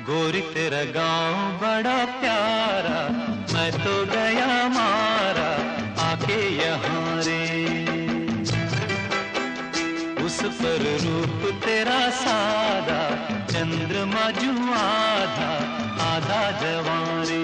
गोरी तेरा गांव बड़ा प्यारा, मैं तो गया मारा आके यहाँ रे। उस पर रूप तेरा सादा, चंद्रमा जू आधा आधा जवां रे।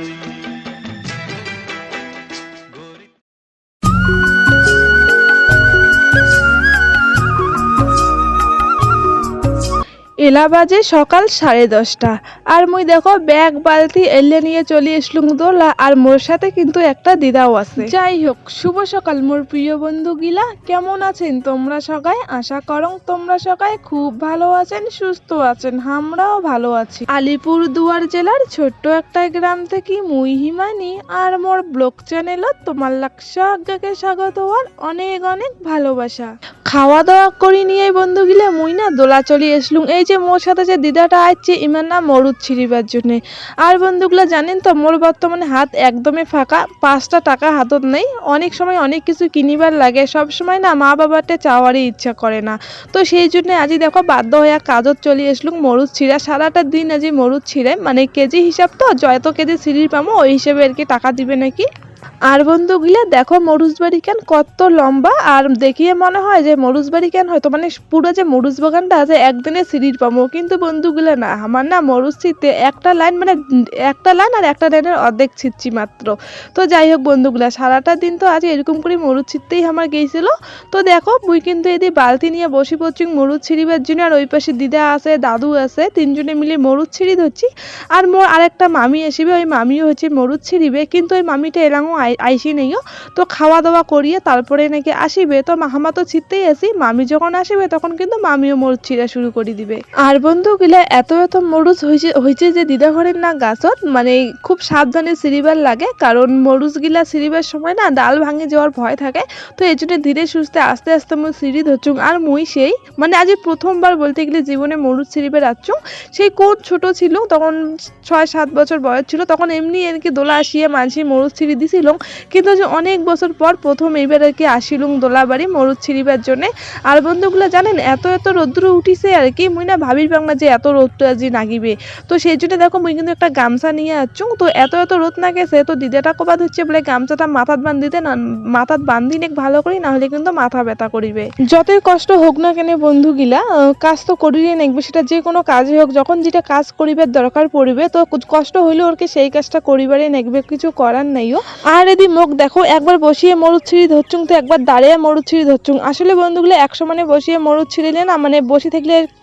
এলা বাজে সকাল 10:30 আর মুই দেখো ব্যাগ বালতি এলে নিয়ে চলে এসলুম দোলা, আর মোর সাথে কিন্তু একটা দিদাও আছে। যাই হোক, শুভ সকাল মোর প্রিয় বন্ধু গিলা, কেমন আছেন তোমরা সবাই? আশা করং তোমরা সবাই খুব ভালো আছেন, সুস্থ আছেন, আমরাও ভালো আছি। আলিপুরদুয়ার জেলার ছোট্ট একটা গ্রাম থেকে মুই হিমানি আর মোর ব্লগ চ্যানেলত তোমার লাক্সাকে স্বাগত আর অনেক অনেক ভালোবাসা। খাওয়া দাওয়া করি নিয়ে বন্ধু গিলা মুই না দোলা চলে এসলুম। এই যে মোর সাথে যে দিদাটা আসছে ইমার নাম মরুদ ছিড়িবার জন্য। আর বন্ধুগুলা জানেন তো মোর বর্তমানে হাত একদমই ফাঁকা, 5টা টাকা হাতত নেই। অনেক সময় অনেক কিছু কিনিবার লাগে, সব সময় না মা বাবারটা চাওয়ারই ইচ্ছা করে না। তো সেই জন্য আজি দেখো বাধ্য হয়ে কাজত চলে এসলুম মরুদ ছিঁড়া। সারাটা দিন আজি মরুদ ছিঁড়ে, মানে কেজি হিসাব তো যত কেজি ছিঁড়ি পামো ওই হিসেবে আর কি টাকা দিবে নাকি। আর বন্ধুগুলা দেখো মরুচবাড়ি কেন কত লম্বা, আর দেখিয়ে মনে হয় যে মরুচবাড়ি কেন হয়তো মানে পুরো যে মরুচ বাগানটা আছে একদিনে সিঁড়ির পাবো, কিন্তু বন্ধুগুলা না, আমার না মরুচ ছিঁড়তে একটা লাইন মানে একটা লাইন আর একটা লাইনের অর্ধেক ছিঁড়ছি মাত্র। তো যাই হোক বন্ধুগুলা, সারাটা দিন তো আজ এরকম করে মরুচ ছিঁড়তেই আমার গেছিল। তো দেখো মুই কিন্তু এদি বালতি নিয়ে বসে পড়ছি মরুচ ছিঁড়িবার জন্য, আর ওই পাশে দিদা আছে, দাদু আছে, 3জনে মিলে মরুচ ছিঁড়ি ধরছি। আর মোর আরেকটা মামি আসবে, ওই মামিও হচ্ছে মরুচ ছিঁড়িবে, কিন্তু ওই মামিটা এলাঙও আইসি নেইও। তো খাওয়া দাওয়া করিয়ে তারপরে নাকি আসিবে। তো মাহামা তো ছিটতেই আসি, মামি যখন আসিবে তখন কিন্তু মামিও মরুচ ছিঁড়া শুরু করে দিবে। আর বন্ধু গিলা এত এত মরুচ হয়েছে যে দিদা ঘরের না গাছত মানে খুব সাবধানে ছিঁড়িবার লাগে, কারণ মরুচ গিলা ছিঁড়িবার সময় না ডাল ভাঙে যাওয়ার ভয় থাকে। তো এই জন্য ধীরে সুস্থে আস্তে আস্তে মুই সিঁড়ি ধরছুম। আর মুই সেই মানে আজ প্রথমবার বলতে গেলে জীবনে মরুচ ছিঁড়িবার আসছুম। সেই কোন ছোট ছিল তখন, 6-7 বছর বয়স ছিল, তখন এমনি আর কি দোলা আসিয়ে মানসি মরুচ ছিঁড়ি দিছিল। কিন্তু যে অনেক বছর পর প্রথম এইবার আর কি আসিলুম দোলাবাড়ি মরুচ ছিঁড়িবার জন্যে। আর বন্ধুগুলো জানেন এত এত রৌদ্র উঠিছে আর কি, মুই না ভাবির পাং না যে এত রোদ আজি নাগিবে। তো সেই জন্য দেখো মুই কিন্তু একটা গামছা নিয়ে আসছুম। তো এত এত রোদ না গেছে, তো দিদাটা কবাদ হচ্ছে বলে গামছাটা মাথাত বান্ধিতে না, মাথাত বান্ধি নেক ভালো করি, না হলে কিন্তু মাথা ব্যথা করিবে। যতই কষ্ট হোক না কেন বন্ধুগিলা, কাজ তো করিয়ে নেকবে, সেটা যে কোনো কাজই হোক। যখন যেটা কাজ করিবার দরকার পড়িবে তো কষ্ট হইলে ওর কি সেই কাজটা করিবারই নেকবে, কিছু করার নাইও। আর এদি মুখ দেখো একবার বসিয়ে মরুচ ছিঁড়ি ধরছুং, তো একবার দাঁড়িয়ে মরুচ ছিঁড়ি ধরছুং। আসলে বন্ধুগুলো এক সমানে বসিয়ে মরুচ ছিঁড়িলে না, মানে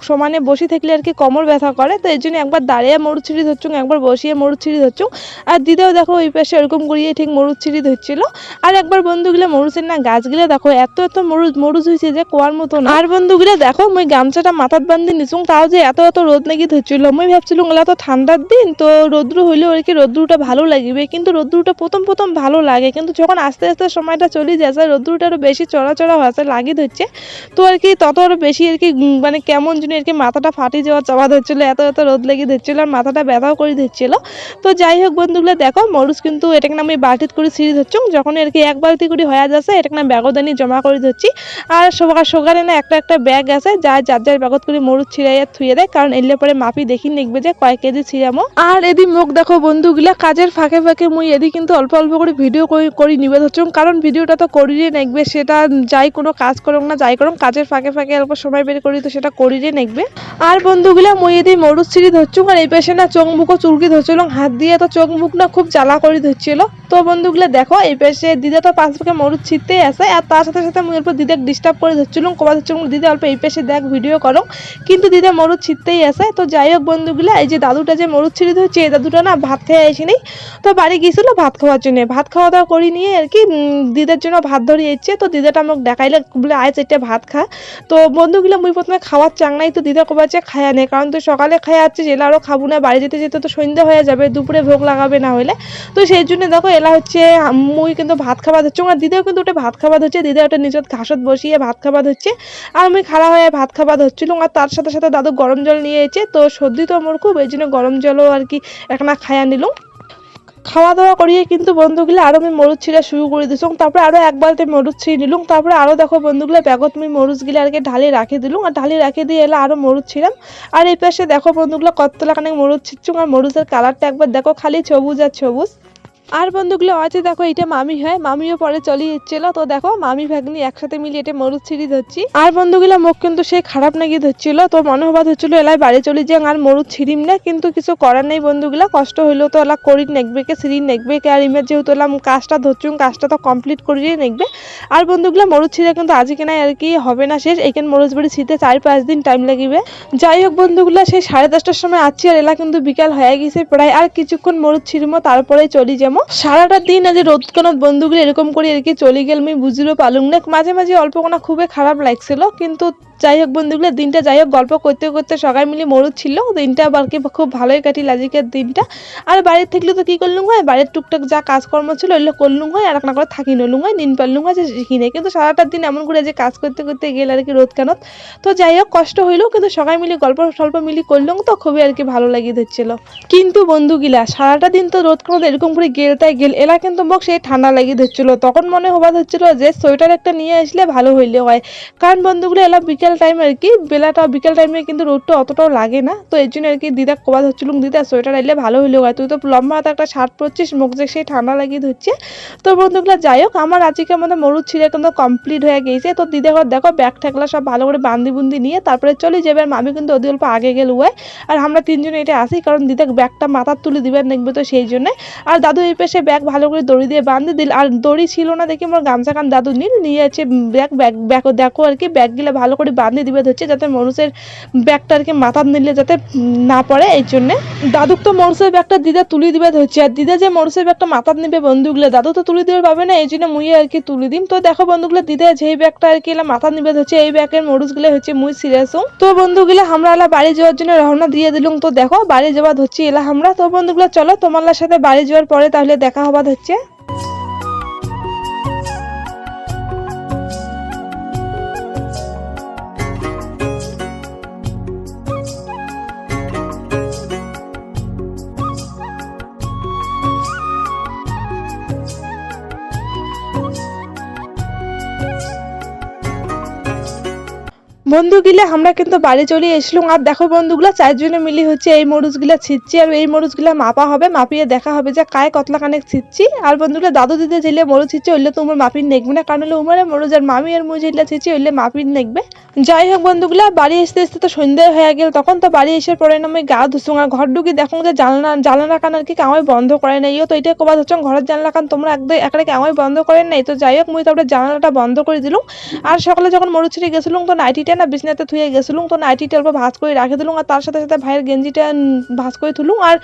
সমানে বসে থাকলে আর কি কোমর ব্যথা করে। তো এই জন্য একবার দাঁড়িয়ে মরুচ ছিঁড়ি ধরছুং, একবার বসিয়ে মরুচ ছিঁড়ি ধরছুং। আর দিদাও দেখো ওই পাশে এরকম করিয়ে ঠিক মরুচ ছিঁড়ি ধরছিল। আর একবার বন্ধুগুলো মরুচের না গাছগুলো দেখো এত এত মরুচ হয়েছে যে কোয়ার মতো না। আর বন্ধুগুলো দেখো মুই গামছাটা মাথাত বান্ধি নিছুং, তাও যে এত এত রোদ নাকি ধরছিল। মুই ভাবছিলাম ওলা তো ঠান্ডার দিন, তো রোদ্রু হইলেও আর কি রোদ্রুটা ভালো লাগবে, কিন্তু রোদ্রুটা প্রথম প্রথম ভালো লাগে, কিন্তু যখন আস্তে আস্তে সময়টা চলে যাচ্ছে রোদ্রুটা আরো বেশি চড়া হয়েছে লাগি ধরছে। তো আর কি তত আরো বেশি আর কি মানে কেমন জন্য আর কি মাথাটা ফাটি যাওয়ার চাপা ধরছিল, এত এত রোদ লেগে ধরছিল, আর মাথাটা ব্যথাও করে ধরছিল। তো যাই হোক বন্ধুগুলো দেখো মরুচ কিন্তু এটাকে না আমি বালতিত করে ছিঁড়ি ধরছুম। যখন আর কি এক বালতি করে হয়ে যাচ্ছে এটাকে না ব্যাগদানি জমা করে ধরছি। আর সকালে না একটা একটা ব্যাগ আছে, যার যার ব্যাগত করে মরুচ ছিঁড়াইয়া থুয়ে দেয়, কারণ এলে পরে মাপি দেখি নিকবে যে কয় কেজি ছিঁড়ামো। আর এদি মুখ দেখো বন্ধুগুলা কাজের ফাঁকে ফাঁকে মুই এদি কিন্তু অল্প অল্প করে ভিডিও করি নিবে ধরছুম, কারণ ভিডিওটা তো করিয়ে নেকবে, সেটা যাই কোনো কাজ করুক না যাই করুক কাজের ফাঁকে ফাঁকে অল্প সময় বের করি, তো সেটা করিয়ে নেকবে। আর বন্ধুগুলা মুই এদি মরুচ ছিঁড়ি ধরছুম, আর এই পাশে না চোখ মুখও চুলকি ধরছিল হাত দিয়ে, তো চোখ মুখ না খুব জ্বালা করে ধরছিল। তো বন্ধুগুলা দেখো এই পাশে দিদা তো পাঁচ পাকে মরুচ ছিঁড়তেই আসে, আর তার সাথে সাথে মুই এরপর দিদাকে ডিস্টার্ব করে ধরছিলাম, কবা ধরছিলাম দিদা অল্প এই পাশে দেখ ভিডিও করো, কিন্তু দিদা মরুচ ছিঁড়তেই আসে। তো যাই হোক বন্ধুগুলা, এই যে দাদুটা যে মরুচ ছিঁড়ি ধরছে, এই দাদুটা না ভাত খেয়ে আসি নেই, তো বাড়ি গিয়েছিল ভাত খাওয়ার জন্য। ভাত খাওয়া দাওয়া করি নিয়ে আর কি দিদার জন্য ভাত ধরিয়ে ইচ্ছে, তো দিদাটা আমাকে দেখাইলে বলে আয় চারটে ভাত খা। তো বন্ধুগুলো মুই প্রথমে খাওয়ার চাং নাই, তো দিদা কবা যে খায়া নেই, কারণ তুই সকালে খায়া যাচ্ছে এলা আরও খাবো না, বাড়ি যেতে যেতে তো সন্ধ্যা হয়ে যাবে, দুপুরে ভোগ লাগাবে না হলে। তো সেই জন্য দেখো এলা হচ্ছে মুই কিন্তু ভাত খাবার হচ্ছে, আর দিদাও কিন্তু ওটা ভাত খাবার হচ্ছে, দিদা ওটা নিজের ঘাসত বসিয়ে ভাত খাবার হচ্ছে, আর আমি খাড়া হয়ে ভাত খাবার হচ্ছিল। আর তার সাথে সাথে দাদু গরম জল নিয়ে এসেছে, তো সর্দি তো আমার খুব, এই জন্য গরম জলও আর কি একটা খায়া নিলাম। খাওয়া দাওয়া করিয়ে কিন্তু বন্ধুগুলো আরো আমি মরুচ ছিঁড়া শুরু করে দিছুম। তারপরে আরো এক বালতি মরুচ ছিঁড়ে নিলুম। তারপরে আরো দেখো বন্ধুগুলো ব্যাগত আমি মরুচ গিলা আর কি ঢালি রাখি দিলুম, আর ঢালি রাখি দিয়ে এলা আরো মরুচ ছিঁড়াম। আর এই পাশে দেখো বন্ধুগুলো কতলা কানে মরুচ ছিঁড়ছুম, আর মরুচের কালারটা একবার দেখো খালি সবুজ আর সবুজ। আর বন্ধুগুলো হয়তো দেখো এটা মামি হয়, মামিও পরে চলে যাচ্ছিল। তো দেখো মামি ভাগ্নি একসাথে মিলিয়ে এটা মরুচ ছিঁড়ি ধরছি। আর বন্ধুগুলো মুখ কিন্তু সেই খারাপ নাকি ধরছিল, তো মনে হবা ধরছিল এলাই বাড়ি চলে যাং আর মরুচ ছিঁড়িম না, কিন্তু কিছু করার নেই বন্ধুগুলা, কষ্ট হইলেও তো এলা করি নেকবে কে ছিঁড়ি নেকবে কে। আর ইমের যেহেতু এলাম কাজটা ধরছুম, কাজটা তো কমপ্লিট করিয়ে নেকবে। আর বন্ধুগুলো মরুচ ছিঁড়ে কিন্তু আজকে নাই আর কি হবে না শেষ, এখানে মরুচ বাড়ি ছিঁড়তে 4-5 দিন টাইম লাগিবে। যাই হোক বন্ধুগুলো সেই 10:30টার সময় আসছি, আর এলা কিন্তু বিকাল হয়ে গেছে প্রায়, আর কিছুক্ষণ মরুচ ছিঁড়বো তারপরে চলি যাবো। সারাটা দিন আজ রোদ কানত বন্ধুগুলো এরকম করে আর কি চলে গেল, আমি বুঝিরও পালুম না। মাঝে মাঝে অল্প কোনো খুবই খারাপ লাগছিল, কিন্তু যাই হোক বন্ধুগুলো দিনটা যাই হোক গল্প করতে করতে সবাই মিলে মরুচ ছিল, দিনটা আর কি খুব ভালোই কাটিল আজকের দিনটা। আর বাড়ির থাকলে তো কি করলুম হয়, বাড়ির টুকটাক যা কাজকর্ম ছিল ওইগুলো করলুম হয়, আর না করে থাকি নলুম হয়, নিন পারলুম হয় যে শিখি নেই। কিন্তু সারাটা দিন এমন করে যে কাজ করতে করতে গেল আর কি রোদ কানত। তো যাই হোক কষ্ট হইলো, কিন্তু সবাই মিলে গল্প স্বল্প মিলি করলুম, তো খুবই আর কি ভালো লাগিয়ে দিচ্ছিল। কিন্তু বন্ধুগুলা সারাটা দিন তো রোদ কানত এরকম করে গেল তাই গেল, এলা কিন্তু মোক সেই ঠান্ডা লাগিয়ে ধরছিল। তখন মনে হবা ধরছিল যে সোয়েটার একটা নিয়ে আসলে ভালো হইলে হয়, কারণ বন্ধুগুলো এলা বিকেল টাইম আর কি বেলাটা বিকেল টাইমে কিন্তু রোদটা অতটাও লাগে না। তো এর জন্য আর কি দিদা কবা ধরছিলুম দিদা সোয়েটার আইলে ভালো হইলে হয়, তুই তো লম্বা হাতে একটা শার্ট পরছিস, মুখ যে সেই ঠান্ডা লাগিয়ে ধরছে। তো বন্ধুগুলো যাই হোক আমার আজকের মধ্যে মরুচ ছিঁড়ে কিন্তু কমপ্লিট হয়ে গেছে। তো দিদা ঘর দেখো ব্যাগ ঠেকলা সব ভালো করে বান্দি বুন্দি নিয়ে তারপরে চলে যাবে, আর মামি কিন্তু অতি অল্প আগে গেল হয়, আর আমরা তিনজনে এটা আসি কারণ দিদা ব্যাগটা মাথার তুলে দিবেন দেখবে, তো সেই জন্য। আর দাদু এই পাশে ব্যাগ ভালো করে দড়ি দিয়ে বাঁধে দিল, আর দড়ি ছিল না দেখি আমার গামছা কান দাদু নিয়ে আছে ব্যাগ ব্যাগ ব্যাগ দেখো আর কি ব্যাগগুলো ভালো করে বাঁধে দিবে হচ্ছে, যাতে মরুচের ব্যাগটা আর কি মাথার নিলে যাতে না পড়ে। এই জন্য দাদুক তো মরুচের ব্যাগটা দিদা তুলে দিবে হচ্ছে, আর দিদা যে মরুচের ব্যাগটা মাথার নিবে বন্ধুগুলো দাদু তো তুলে দিবে পাবে না, এই জন্য মুই আর কি তুলে দিম। তো দেখো বন্ধুগুলো দিদা যেই ব্যাগটা আর কি এলা মাথার নিবে হচ্ছে, এই ব্যাগের মরুচগুলো হচ্ছে মুই সিরিয়াস। তো বন্ধুগুলো আমরা এলা বাড়ি যাওয়ার জন্য রওনা দিয়ে দিলুম। তো দেখো বাড়ি যাওয়া হচ্ছে এলা আমরা। তো বন্ধুগুলো চলো তোমার সাথে বাড়ি যাওয়ার পরে তাহলে দেখা হবা হচ্ছে। বন্ধুগুলা আমরা কিন্তু বাড়ি চলে এসলাম, আর দেখো বন্ধুগুলা 4 জনে মিলে হচ্ছে এই মরুচগুলা ছিচ্ছি, আর এই মরুচগুলা মাপা হবে, মাপিয়ে দেখা হবে যে কায় কতলা কানেক ছিচ্ছি। আর বন্ধুগুলা দাদু দিদি যেলে মরুচ ছিচ্ছে ওইলে তো উমর মাপির নেকবে না, কারণ হলে উমরে মরুচ, আর মামি আর মুই যেগুলা ছিচ্ছি ওইলে মাপির নেকবে। যাই হোক বন্ধুগুলা বাড়ি আসতে আসতে তো সন্ধ্যা হয়ে গেল, তখন তো বাড়ি এসে পরে না আমি গা ধুসুং, আর ঘর ঢুকি দেখুন যে জানলা কান আর কি কামাই বন্ধ করে নাই। তো এটা কবা ধরছ ঘরের জানলা কান তোমরা একদম একটা কামাই বন্ধ করেন নাই। তো যাই হোক মুই তারপরে জানলাটা বন্ধ করে দিলুম। আর সকালে যখন মরুচ ছিঁড়ে গেছিলুম তো নাইটিটা না বিছনাতে থুয়ে গেছিলুম, তো নাইটিটা অল্প ভাঁজ করে রাখে দিলুম, আর তার সাথে সাথে ভাইয়ের গেঞ্জিটা ভাঁজ করে তুলুম। আর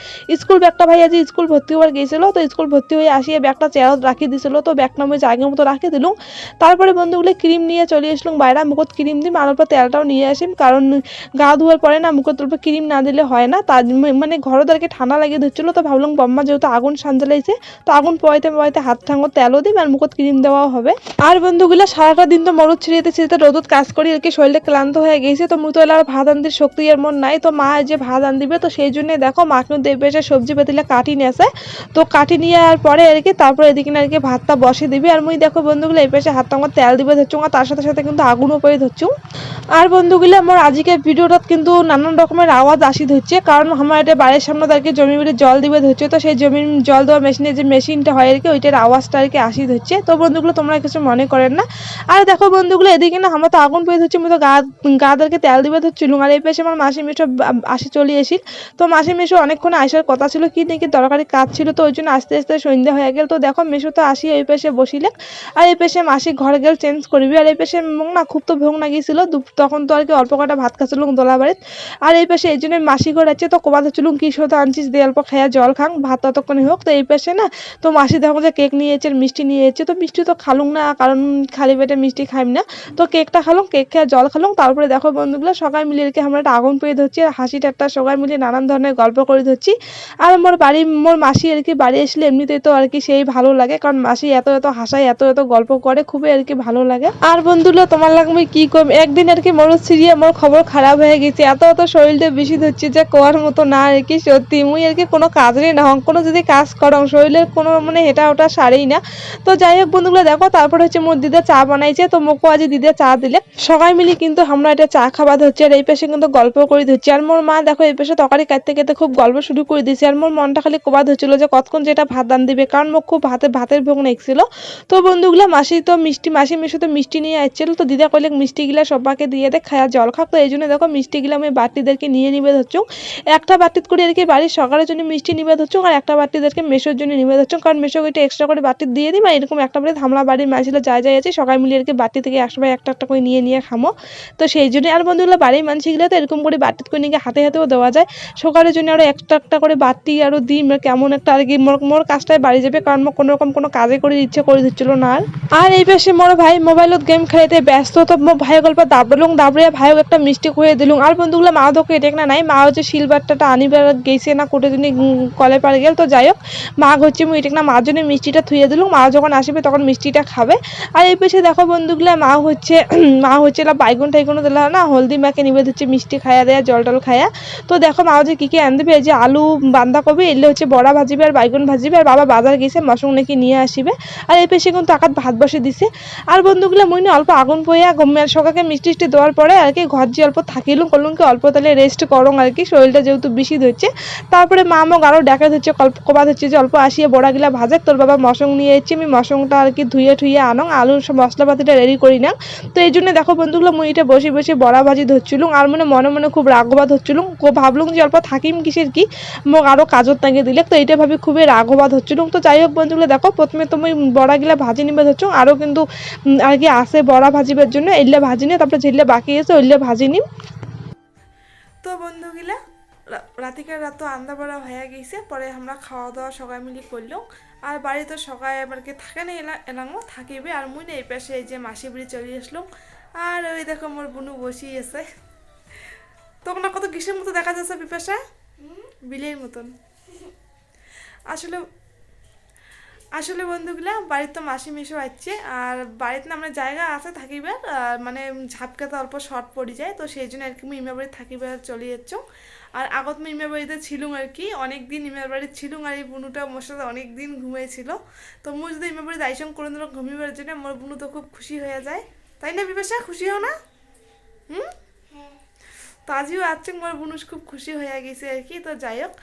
স্কুল ব্যাগটা ভাই আজ স্কুল ভর্তি হওয়ার গেছিল, তো স্কুল ভর্তি হয়ে আসিয়ে ব্যাগটা চেয়ারত রাখি দিছিল, তো ব্যাগটা আমি জায়গা মতো রাখি দিলুম। তারপরে বন্ধুগুলো ক্রিম নিয়ে চলে আসলাম বাইরে, মুখত ক্রিম দিম আর অল্প তেলটাও নিয়ে আসিম, কারণ গা ধোয়ার পরে না মুখত অল্প ক্রিম না দিলে হয় না। তার মানে ঘরদারকে ঠান্ডা লাগিয়ে দিচ্ছিল, তো ভাবলাম বম্মা যেহেতু আগুন সাঞ্জালাইছে তো আগুন পোয়াইতে পোয়াইতে হাত ঠাঙ্গত তেলও দিম আর মুখত ক্রিম দেওয়াও হবে। আর বন্ধুগুলো সারাটা দিন তো মরুচ ছিঁড়িতে ছিঁড়িতে রোদত কাজ করি আর কি শরীরটা ক্লান্ত হয়ে গেছে, তো মুই তো এলার ভাত আনতে শক্তি আর মন নাই। তো মা যে ভাত আন দিবে, তো সেই জন্য দেখো মা কিন্তু দেবে সবজি পাতিলা কাটি নিয়েছে, তো কাটি নিয়ে আর পরে আর কি তারপর এদিকে আর কি ভাতটা বসে দিবি। আর মুই দেখো বন্ধুগুলো এই পাশে হাতটা আমার তেল দিবে ধরছুম, আর তার সাথে সাথে কিন্তু আগুনও পরে ধরছুম। আর বন্ধুগুলো আমার আজকের ভিডিওটাত কিন্তু নানান রকমের আওয়াজ আসি ধরছে, কারণ আমার এটা বাড়ির সামনে আর কি জমি বেড়ে জল দিবে ধরছে, তো সেই জমির জল দেওয়া মেশিনের যে মেশিনটা হয় আর কি ওইটার আওয়াজটা আর কি আসি ধরছে। তো বন্ধুগুলো তোমরা কিছু মনে করেন না। আর দেখো বন্ধুগুলো এদিকে না আমরা তো আগুন পেয়ে ধরছি, আমি তো গাদেরকে তেল দিবে ধরছিলুম। আর এই পাশে আমার মাসি মেশো আসি চলে এসিল, তো মাসি মেশো অনেকক্ষণ আসার কথা ছিল, কি নাকি দরকারি কাজ ছিল, তো ওই জন্য আস্তে আস্তে সন্ধ্যা হয়ে গেল। তো দেখো মেশো তো আসি এই পাশে বসিলে, আর এই পাশে মাসি ঘরে গেল চেঞ্জ করবি। আর এই পাশে মুখ না খুব তো ভোগ লাগিয়েছিল, তখন তো আর কি অল্প কটা ভাত খাচ্ছিলুম দোলা বাড়িত। আর এই পাশে এই জন্য মাসি ঘর আছে, তো কোবা ধরছিলুম কি শোধ আনছিস দিয়ে অল্প খাইয়া জল খাং ভাত ততক্ষণই হোক। তো এই পাশে না তো মাসি দেখো যে কেক নিয়ে এসেছে মিষ্টি নিয়ে এসেছে, তো মিষ্টি তো খালুম না কারণ খালি পেটে মিষ্টি খাইম না, তো কেকটা খালুম, কেক খেয়ে জল খালুম। খেলাম। তারপরে দেখো বন্ধুগুলো সবাই মিলে আর কি আমরা একটা আগুন পেয়ে ধরছি, হাসি ঠাট্টা সবাই মিলে নানান ধরনের গল্প করে ধরছি। আর মোর মাসি আর কি বাড়ি আসলে এমনিতেই তো আর কি সেই ভালো লাগে, কারণ মাসি এত এত হাসায় এত এত গল্প করে, খুবই আর কি ভালো লাগে। আর বন্ধুগুলো তোমার লাগবে কি কম, একদিন আর কি মোর সিরিয়া মোর খবর খারাপ হয়ে গেছে, এত এত শরীরটা বেশি ধরছে যে কোয়ার মতো না আর কি। সত্যি মুই আর কি কোনো কাজেরই না হং, কোনো যদি কাজ করং শরীরের কোনো মানে হেটা ওটা সারেই না। তো যাই হোক বন্ধুগুলো দেখো, তারপর হচ্ছে মোর দিদা চা বানাইছে, তো মোকে আজ দিদা চা দিলে সবাই মিলে কিন্তু আমরা এটা চা খাওয়া ধরছি, আর এই পাশে কিন্তু গল্প করে ধরছি। আর মোর মা দেখো এই পাশে তরকারি কাটতে কাটতে খুব গল্প শুরু করে দিয়েছে, আর মোর মনটা খালি কোবা ধরছিল যে কতক্ষণ যেটা ভাত দান দিবে, কারণ মোক খুব ভাতের ভোগ নেছিল। তো বন্ধুগুলা মাসি মিশো তো মিষ্টি নিয়ে আসছিল, তো দিদা কইলে মিষ্টি গিলা সবাইকে দিয়ে দে খায়া জল খাক। তো এই জন্য দেখো মিষ্টি গিলা আমি বাটিদেরকে নিয়ে নিবে ধরছুম, একটা বাটিত করে আর কি বাড়ির সকালের জন্য মিষ্টি নিবে ধরছুম, আর একটা বাটিদেরকে মেশোর জন্য নিবে ধরছুম, কারণ মেশো ওইটা এক্সট্রা করে বাটি দিয়ে দিই, বা এরকম একটা বাড়ি হামলা বাড়ির মাঝিল যাই আছে সবাই মিলে আর কি বাটি থেকে একসময় একটা একটা করে নিয়ে খামো। তো সেই জন্য আর বন্ধুগুলো বাড়ির মানসিগুলো তো এরকম করে বাটিত করে নিয়ে হাতে হাতেও দেওয়া যায়, সকালের জন্য আরো একটা একটা করে বাটি আরো দিই, কেমন একটা আর কি মোর কাজটাই বাড়ি যাবে, কারণ মোর কোনো রকম কোনো কাজে করে ইচ্ছে করে দিচ্ছিল না। আর এই পাশে মোর ভাই মোবাইলত গেম খেলাতে ব্যস্ত, তো মোর ভাই গল্প দাবড়িয়া ভাইও একটা মিষ্টি খুঁয়ে দিলুম। আর বন্ধুগুলো মা দোকে এটা না নাই, মা হচ্ছে সিলভারটা আনিবার গেছে না কোটে দিনে কলে পারে গেল। তো যাই হোক মা হচ্ছে মুই এটা না মার জন্য মিষ্টিটা থুয়ে দিলুম, মা যখন আসবে তখন মিষ্টিটা খাবে। আর এই পাশে দেখো বন্ধুগুলো মা হচ্ছে বাইগুন টাইগুন দিলা না, হলদি মাকে নিবে হচ্ছে মিষ্টি খায়া দেয়া জল টল খায়া। তো দেখো মা হচ্ছে কি আন দেবে, এই যে আলু বাঁধাকপি এলে হচ্ছে বড়া ভাজিবে আর বাইগুন ভাজিবে, আর বাবা বাজার গেছে মশং নাকি নিয়ে আসিবে। আর এই পাশে কিন্তু আকাত ভাত বসে দিছে। আর বন্ধুগুলো মুই না অল্প আগুন পইয়া সকালে মিষ্টি দেওয়ার পরে আর কি ঘর যে অল্প থাকিলুম, করলুম কি অল্প তাহলে রেস্ট করং আর কি, শরীরটা যেহেতু বেশি ধরছে। তারপরে মা মোক আরো ডাকা ধরছে কবা ধরছে যে অল্প আসিয়ে বড়া গিলা ভাজে, তোর বাবা মশং নিয়ে এসেছি, আমি মশংটা আর কি ধুয়ে আনং, আলুর সব মশলাপাতিটা রেডি করি না। তো এই জন্য দেখো বন্ধুগুলো মুই এটা বসে বসে বড়া ভাজি ধরছিলুম, আর মনে মনে খুব রাগবা ধরছিলুম, ভাবলুম যে অল্প থাকিম কিসের কি, মোক আরো কাজত তাঙ্গে দিলে, তো এইটা ভাবি খুবই রাগবা ধরছিলুম। তো যাই হোক বন্ধুগুলো দেখো প্রথমে তো মুই বড়া গিলা ভাজি নিবে ধরছো, আরো কিন্তু আর কি আসে বড়া ভাজিবার জন্য, এলে ভাজি নিয়ে তারপরে যেগুলো বাকি আছে ওইলে ভাজি নিম। তো বন্ধুগুলা রাতিকার রাত তো আন্দা বড়া হয়ে গেছে, পরে আমরা খাওয়া দাওয়া সবাই মিলে করলাম। আর বাড়িতে সবাই এবার কি থাকে না এলাঙ্গো থাকিবে, আর মুই না এই পাশে এই যে মাসি বাড়ি চলে আসলাম। আর ওই দেখো মোর বুনু বসেই আছে, তখন কত কিসের মতো দেখা যাচ্ছে বিপাশা, বিলের মতন। আসলে বন্ধুগুলা বাড়িতে তো মাসি মেশো আসছে, আর বাড়িতে না আমরা জায়গা আছে থাকিবার, মানে ঝাপকাতে অল্প শর্ট পড়ে যায়, তো সেই জন্য আর কি ইমা বাড়ি থাকিবার চলে যাচ্ছ। আর আগত ইমা বাড়িতে ছিলুম আর কি, অনেকদিন ইমার বাড়িতে ছিলুম, আর এই বুনুটা মোর সাথে অনেকদিন ঘুমাইছিল। তো মুই যদি ইমা বাড়িতে আইসং করে দিল ঘুমিবার জন্য, মোর বুনু তো খুব খুশি হয়ে যায়, তাই না বিপাশা? খুশি হও না? তো আজিও আজকে মোর বুনুষ খুব খুশি হয়ে গেছে আর কি। তো যাই হোক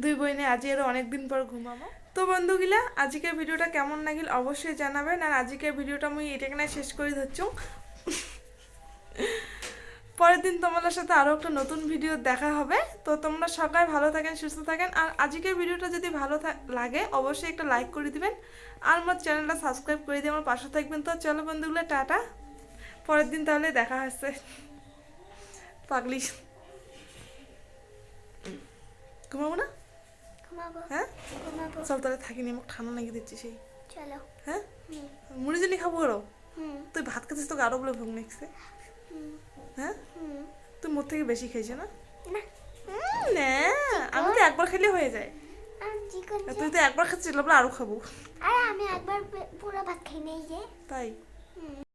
দুই বইনে আজি আরও অনেকদিন পর ঘুমাবো। তো বন্ধুগুলা আজকের ভিডিওটা কেমন লাগিল অবশ্যই জানাবেন, আর আজকের ভিডিওটা মুই এটাকে না শেষ করে ধরছ। পরের দিন তোমাদের সাথে আরও একটা নতুন ভিডিও দেখা হবে। তো তোমরা সবাই ভালো থাকেন, সুস্থ থাকেন, আর আজকের ভিডিওটা যদি ভালো লাগে অবশ্যই একটা লাইক করে দিবেন, আর আমার চ্যানেলটা সাবস্ক্রাইব করে দিয়ে আমার পাশে থাকবেন। তো চলো বন্ধুগুলো টাটা, পরের দিন তাহলে দেখা হচ্ছে। পাগলি ঘুমাবো না? হ্যাঁ চল তাহলে থাকিনি, আমাকে ঠান্ডা লেগে দিচ্ছি সেই। চলো হ্যাঁ মুড়ি জানি খাবো আরো, তুই ভাত খাচ্ছিস তোকে আরো বলে ভোগ নিচ্ছে। হ্যাঁ তুই মোর থেকে বেশি খেয়েছে না? না আমি তো একবার খেলে হয়ে যায়, তুই তো একবার খাচ্ছিস বলে আরো খাবো। আমি একবার পুরো ভাত খেয়ে নেই যে, তাই